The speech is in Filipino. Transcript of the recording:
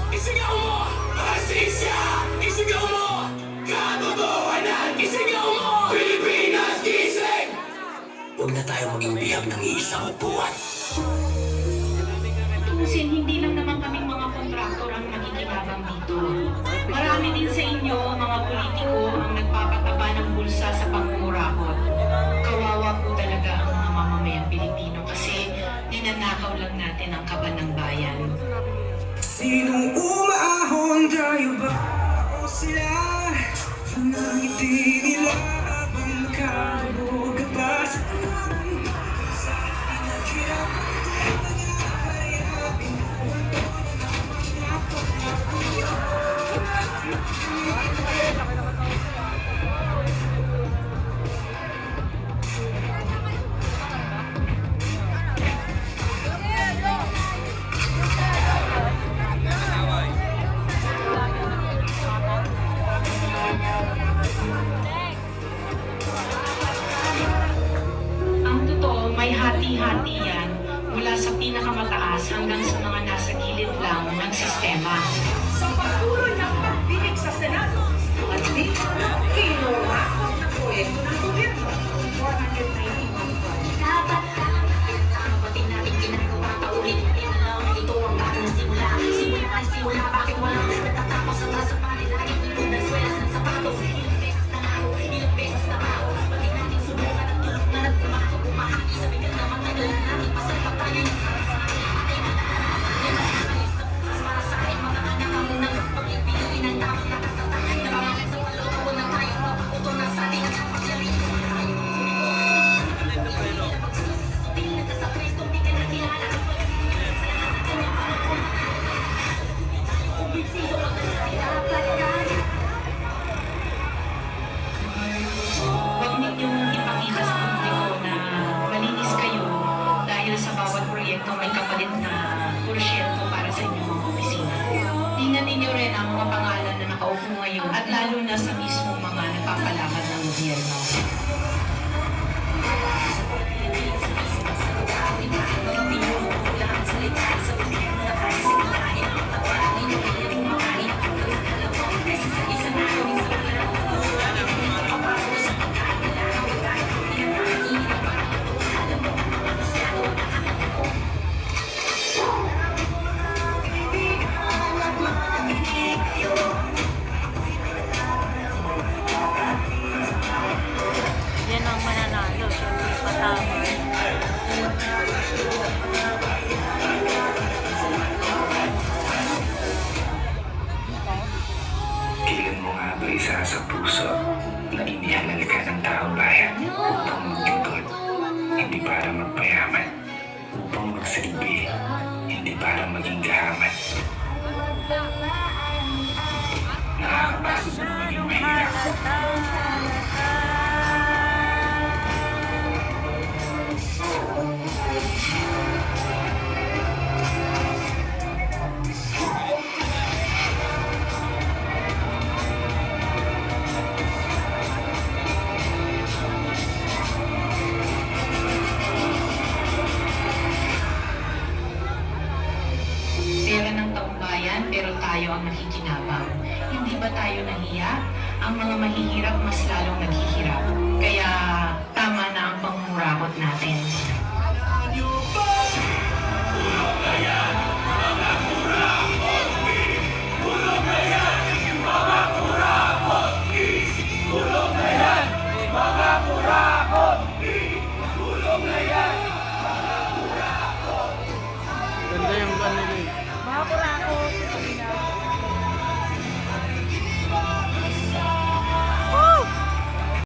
Isigaw mo! Asisya! Isigaw mo! Katotohanan! Isigaw mo! Pilipinas gising! Huwag na tayo mag-imbihag ng iisang upuan. Tutusin, hindi lang naman kaming mga kontraktor ang nakikinabang dito. Marami din sa inyo, mga politiko, ang nagpapataba ng bulsa sa pangmurakot. Kawawa po talaga ang mga mamamayang Pilipino kasi ninanakaw lang natin ang kaban ng bayan. Sinong umaahon, tayo ba o sila? Nangiti nila habang nakakabog ka pa sa akin. Sa pinaghirap ang nangyayari. Ang totoo, may hati-hati yan mula sa pinakamataas hanggang sa mga nasa gilid lang ng sistema. Sa patuloy ng pagdinig sa Senado at di kinuha ng proyekto ng gobyerno. 491 projects. Dapat pati natin ginagawa paulit-ulit lang. Ito ang bagong simula. Simula ay simula. Bakit walang natatapos sa taas pa nila? Ipon ng swelas ng sapatos. Ilang beses na ako, ilang beses na ako. Pati natin subukan at tulog na nagpumato. Bumahagi sa bigat na matagal na natin pasarap tayo ng sarasaya. Ay matataas, ay matataas na bukas para sa akin. Mga anak ang unang pag-ibigin ng tamang nakatatay. Nabangalan sa paloob na tayo maputo na sa ating at pagyari. Huwag ninyong ipakita sa publiko na malinis kayo dahil sa bawat proyekto may kapalit na porsyento para sa inyong mga opisina. Tingnan ninyo rin ang mga pangalan na nakaupo ngayon at lalo na sa mismo mga nagpapalakad ng gobyerno. Yan ang mananalo. Siyempre, patama. Kailan mo nga ba isa sa puso na inihalal ka ng taong bayan upang maglingkod, hindi para magpayaman, upang magsilbi, hindi para maging gahaman. Nakakapagod na maging mahirap. Pera ng taong bayan, pero tayo ang nakikinabang. Hindi ba tayo nahiya? Ang mga mahihirap mas lalong naghihirap. Kaya tama na ang pangmurakot natin.